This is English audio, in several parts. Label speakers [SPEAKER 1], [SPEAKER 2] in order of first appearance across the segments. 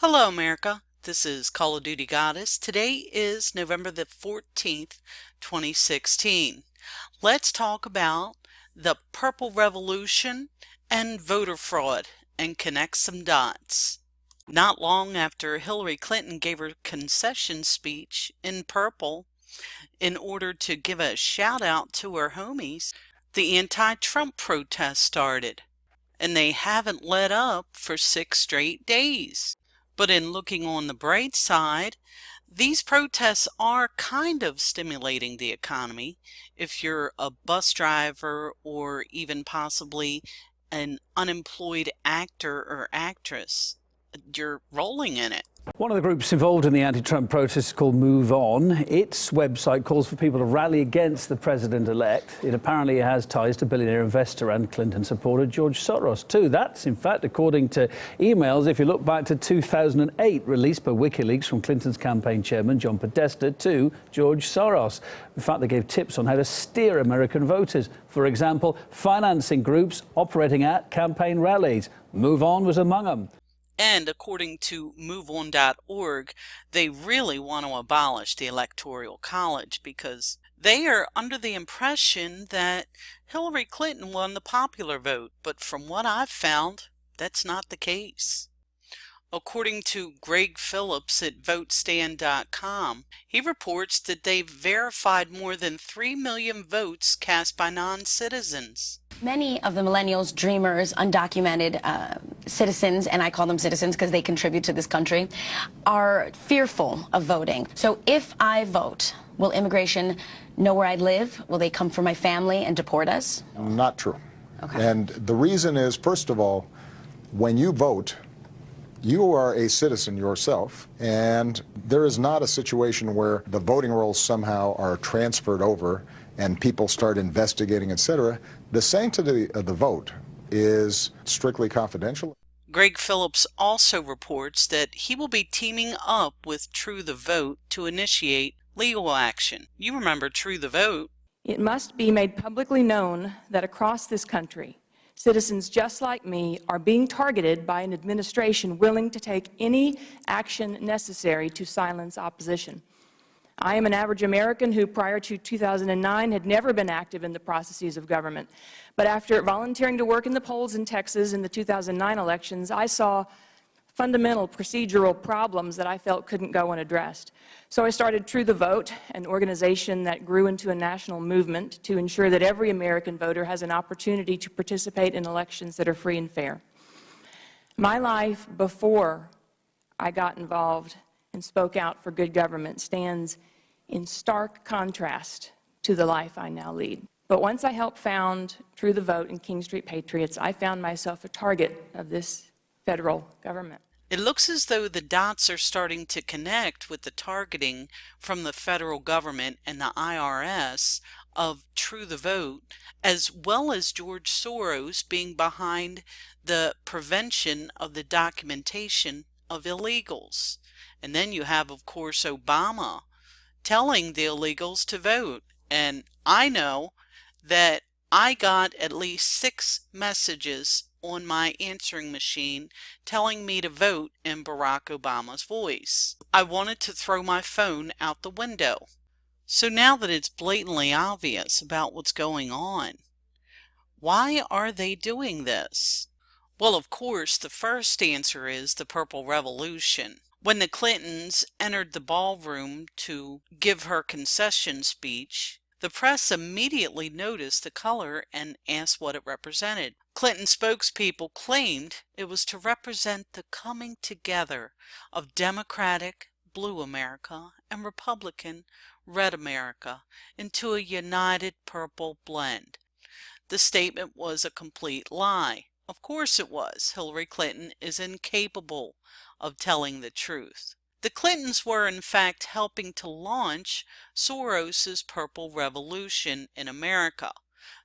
[SPEAKER 1] Hello, America. This is Call of Duty Goddess. Today is November the 14th, 2016. Let's talk about the Purple Revolution and voter fraud and connect some dots. Not long after Hillary Clinton gave her concession speech in purple in order to give a shout out to her homies, the anti-Trump protests started, and they haven't let up for 6 straight days. But in looking on the bright side, these protests are kind of stimulating the economy. If you're a bus driver or even possibly an unemployed actor or actress, you're rolling in it.
[SPEAKER 2] One of the groups involved in the anti-Trump protests is called Move On. Its website calls for people to rally against the president-elect. It apparently has ties to billionaire investor and Clinton supporter George Soros too. That's, in fact, according to emails, if you look back to 2008, released by WikiLeaks from Clinton's campaign chairman John Podesta to George Soros. In fact, they gave tips on how to steer American voters. For example, financing groups operating at campaign rallies. Move On was among them.
[SPEAKER 1] And according to MoveOn.org, they really want to abolish the Electoral College because they are under the impression that Hillary Clinton won the popular vote. But from what I've found, that's not the case. According to Greg Phillips at VoteStand.com, he reports that they've verified more than 3 million votes cast by non-citizens.
[SPEAKER 3] Many of the millennials, dreamers, undocumented citizens, and I call them citizens because they contribute to this country, are fearful of voting. So if I vote, will immigration know where I live? Will they come for my family and deport us?
[SPEAKER 4] Not true.
[SPEAKER 3] Okay.
[SPEAKER 4] And the reason is, first of all, when you vote, you are a citizen yourself, and there is not a situation where the voting rolls somehow are transferred over and people start investigating, etc. The sanctity of the vote is strictly confidential.
[SPEAKER 1] Greg Phillips also reports that he will be teaming up with True the Vote to initiate legal action. You remember True the Vote.
[SPEAKER 5] It must be made publicly known that across this country, citizens just like me are being targeted by an administration willing to take any action necessary to silence opposition. I am an average American who, prior to 2009, had never been active in the processes of government. But after volunteering to work in the polls in Texas in the 2009 elections, I saw fundamental procedural problems that I felt couldn't go unaddressed. So I started True the Vote, an organization that grew into a national movement to ensure that every American voter has an opportunity to participate in elections that are free and fair. My life before I got involved and spoke out for good government stands in stark contrast to the life I now lead. But once I helped found True the Vote and King Street Patriots, I found myself a target of this federal government.
[SPEAKER 1] It looks as though the dots are starting to connect with the targeting from the federal government and the IRS of True the Vote, as well as George Soros being behind the prevention of the documentation of illegals. And then you have, of course, Obama telling the illegals to vote. And I know that I got at least 6 messages on my answering machine telling me to vote in Barack Obama's voice. I wanted to throw my phone out the window. So now that it's blatantly obvious about what's going on, why are they doing this? Well, of course, the first answer is the Purple Revolution. When the Clintons entered the ballroom to give her concession speech, the press immediately noticed the color and asked what it represented. Clinton spokespeople claimed it was to represent the coming together of Democratic Blue America and Republican Red America into a united purple blend. The statement was a complete lie. Of course it was. Hillary Clinton is incapable of telling the truth. The Clintons were in fact helping to launch Soros's Purple Revolution in America.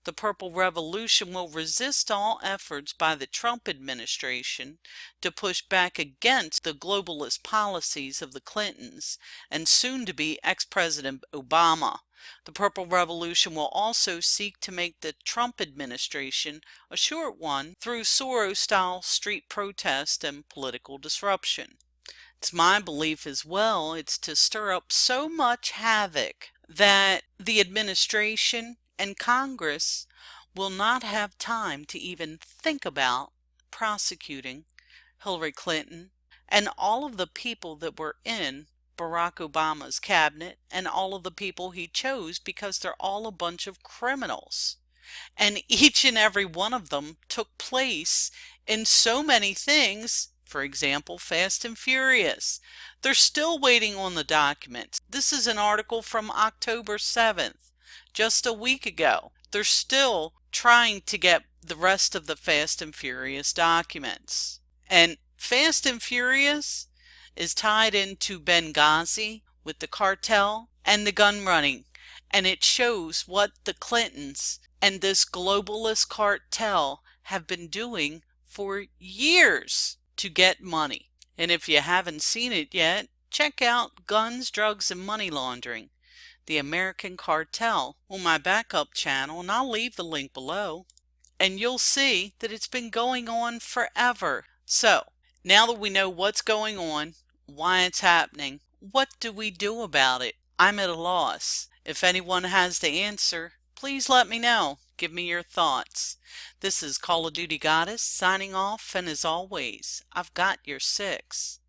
[SPEAKER 1] The Purple Revolution will resist all efforts by the Trump administration to push back against the globalist policies of the Clintons and soon-to-be ex-President Obama. The Purple Revolution will also seek to make the Trump administration a short one through Soros-style street protest and political disruption. It's my belief as well, it's to stir up so much havoc that the administration and Congress will not have time to even think about prosecuting Hillary Clinton and all of the people that were in Barack Obama's cabinet and all of the people he chose, because they're all a bunch of criminals. And each and every one of them took place in so many things. For example, Fast and Furious. They're still waiting on the documents. This is an article from October 7th, just a week ago. They're still trying to get the rest of the Fast and Furious documents. And Fast and Furious is tied into Benghazi with the cartel and the gun running. And it shows what the Clintons and this globalist cartel have been doing for years to get money. And if you haven't seen it yet, check out Guns, Drugs, and Money Laundering, the American Cartel, on my backup channel, and I'll leave the link below. And you'll see that it's been going on forever. So, now that we know what's going on, why it's happening, what do we do about it? I'm at a loss. If anyone has the answer, please let me know. Give me your thoughts. This is Call of Duty Goddess signing off, and as always, I've got your 6.